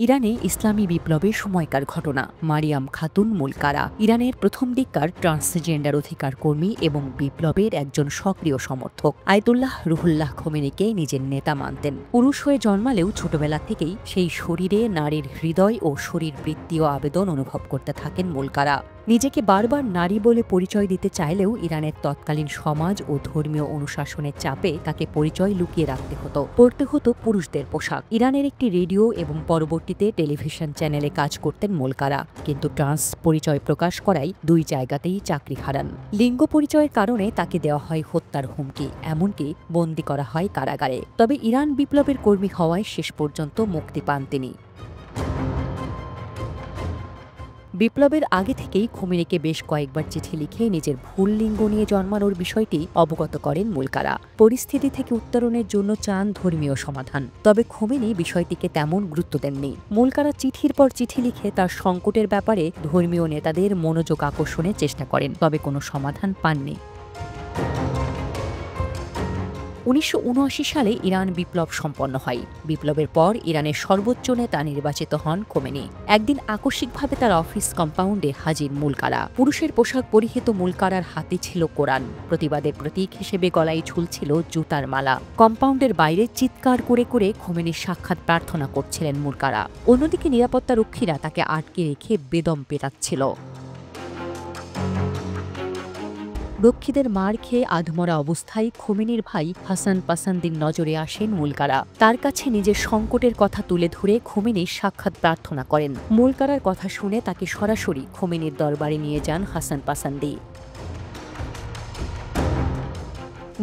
ইরানে ইসলামী বিপ্লবের সময়কার ঘটনা। মারিয়াম খাতুন মুলকারা ইরানের প্রথম দিককার ট্রান্সজেন্ডার অধিকার কর্মী এবং বিপ্লবের একজন সক্রিয় সমর্থক। আয়াতুল্লাহ রুহুল্লাহ খোমেনিকে নিজের নেতা মানতেন। পুরুষ হয়ে জন্মালেও ছোটবেলা থেকেই সেই শরীরে নারীর হৃদয় ও শরীরবৃত্তীয় আবেদন অনুভব করতে থাকেন মুলকারা। নিজেকে বারবার নারী বলে পরিচয় দিতে চাইলেও ইরানের তৎকালীন সমাজ ও ধর্মীয় অনুশাসনের চাপে তাকে পরিচয় লুকিয়ে রাখতে হতো। পরতে হতো পুরুষদের পোশাক। ইরানের একটি রেডিও এবং পরবর্তীতে টেলিভিশন চ্যানেলে কাজ করতেন মুলকারা, কিন্তু ট্রান্স পরিচয় প্রকাশ করায় দুই জায়গাতেই চাকরি হারান। লিঙ্গ পরিচয়ের কারণে তাকে দেওয়া হয় হত্যার হুমকি, এমনকি বন্দী করা হয় কারাগারে। তবে ইরান বিপ্লবের কর্মী হওয়ায় শেষ পর্যন্ত মুক্তি পান তিনি। বিপ্লবের আগে থেকেই খোমেনিকে বেশ কয়েকবার চিঠি লিখে নিজের ভুল লিঙ্গ নিয়ে জন্মানোর বিষয়টি অবগত করেন মুলকারা। পরিস্থিতি থেকে উত্তরণের জন্য চান ধর্মীয় সমাধান, তবে খোমেনি বিষয়টিকে তেমন গুরুত্ব দেননি। মুলকারা চিঠির পর চিঠি লিখে তার সংকটের ব্যাপারে ধর্মীয় নেতাদের মনোযোগ আকর্ষণের চেষ্টা করেন, তবে কোনো সমাধান পাননি। ১৯৭৯ সালে ইরান বিপ্লব সম্পন্ন হয়। বিপ্লবের পর ইরানের সর্বোচ্চ নেতা নির্বাচিত হন খোমেনি। একদিন আকস্মিকভাবে তার অফিস কম্পাউন্ডে হাজির মুলকারা। পুরুষের পোশাক পরিহিত মুলকারার হাতে ছিল কোরআন। প্রতিবাদের প্রতীক হিসেবে গলায় ঝুলছিল জুতার মালা। কম্পাউন্ডের বাইরে চিৎকার করে করে খোমেনির সাক্ষাৎ প্রার্থনা করছিলেন মুলকারা। অন্যদিকে নিরাপত্তারক্ষীরা তাকে আটকে রেখে বেদম পেটাচ্ছিল। রক্ষীদের মার খেয়ে আধমরা অবস্থায় খোমেনির ভাই হাসান পাসান্দির নজরে আসেন মুলকারা। তার কাছে নিজের সংকটের কথা তুলে ধরে খোমেনির সাক্ষাৎ প্রার্থনা করেন। মুলকারার কথা শুনে তাকে সরাসরি খোমেনির দরবারে নিয়ে যান হাসান পাসান্দি।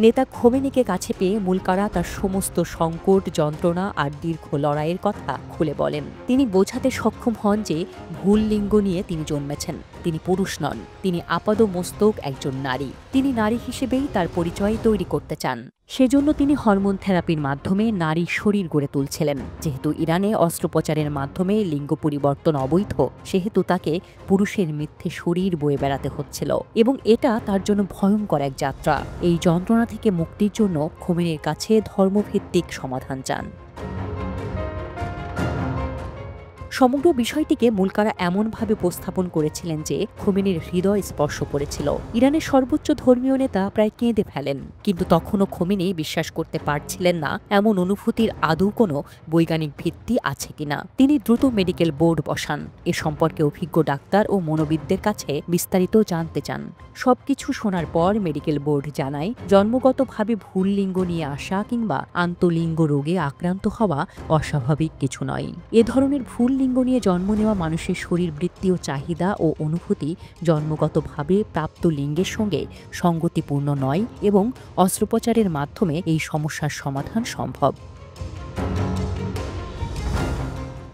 নেতা খোমেনিকে কাছে পেয়ে মুলকারা তার সমস্ত সংকট, যন্ত্রণা আর দীর্ঘ লড়াইয়ের কথা খুলে বলেন। তিনি বোঝাতে সক্ষম হন যে ভুল লিঙ্গ নিয়ে তিনি জন্মেছেন। তিনি পুরুষ নন, তিনি আপাদমস্তক একজন নারী। তিনি নারী হিসেবেই তার পরিচয় তৈরি করতে চান। সেজন্য তিনি হরমোন থেরাপির মাধ্যমে নারীর শরীর গড়ে তুলছিলেন। যেহেতু ইরানে অস্ত্রোপচারের মাধ্যমে লিঙ্গ পরিবর্তন অবৈধ, সেহেতু তাকে পুরুষের মিথ্যে শরীর বয়ে বেড়াতে হচ্ছিল, এবং এটা তার জন্য ভয়ঙ্কর এক যাত্রা। এই যন্ত্রণা থেকে মুক্তির জন্য খোমেনির কাছে ধর্মভিত্তিক সমাধান চান। সমগ্র বিষয়টিকে মুলকারা এমনভাবে উপস্থাপন করেছিলেন যে খোমেনির হৃদয় স্পর্শ করেছিল। ইরানের সর্বোচ্চ ধর্মীয় নেতা প্রায় কেঁদে ফেলেন, কিন্তু তখনও খোমেনি বিশ্বাস করতে পারছিলেন না এমন অনুভূতির আদৌ কোনো বৈজ্ঞানিক ভিত্তি আছে কিনা। তিনি দ্রুত মেডিকেল বোর্ড বসান। এ সম্পর্কে অভিজ্ঞ ডাক্তার ও মনোবিদদের কাছে বিস্তারিত জানতে চান। সবকিছু শোনার পর মেডিকেল বোর্ড জানায়, জন্মগতভাবে ভুল লিঙ্গ নিয়ে আসা কিংবা আন্তঃলিঙ্গ রোগে আক্রান্ত হওয়া অস্বাভাবিক কিছু নয়। এ ধরনের ভুল লিঙ্গ নিয়ে জন্ম নেওয়া মানুষের শরীরবৃত্তীয় চাহিদা ও অনুভূতি জন্মগতভাবে প্রাপ্ত লিঙ্গের সঙ্গে সঙ্গতিপূর্ণ নয়, এবং অস্ত্রোপচারের মাধ্যমে এই সমস্যার সমাধান সম্ভব।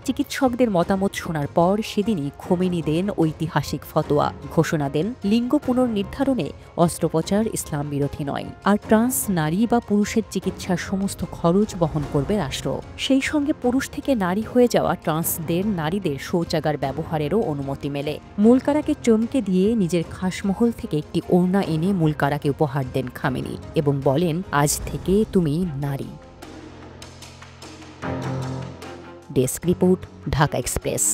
চিকিৎসকদের মতামত শোনার পর সেদিনই খোমেনি দেন ঐতিহাসিক ফতোয়া। ঘোষণা দেন, লিঙ্গ পুনর্নির্ধারণে অস্ত্রোপচার ইসলাম বিরোধী নয়, আর ট্রান্স নারী বা পুরুষের চিকিৎসার সমস্ত খরচ বহন করবে রাষ্ট্র। সেই সঙ্গে পুরুষ থেকে নারী হয়ে যাওয়া ট্রান্সদের নারীদের শৌচাগার ব্যবহারেরও অনুমতি মেলে। মুলকারাকে চমকে দিয়ে নিজের খাসমহল থেকে একটি ওড়না এনে মুলকারাকে উপহার দেন খোমেনি এবং বলেন, আজ থেকে তুমি নারী। Desk report, Dhaka express.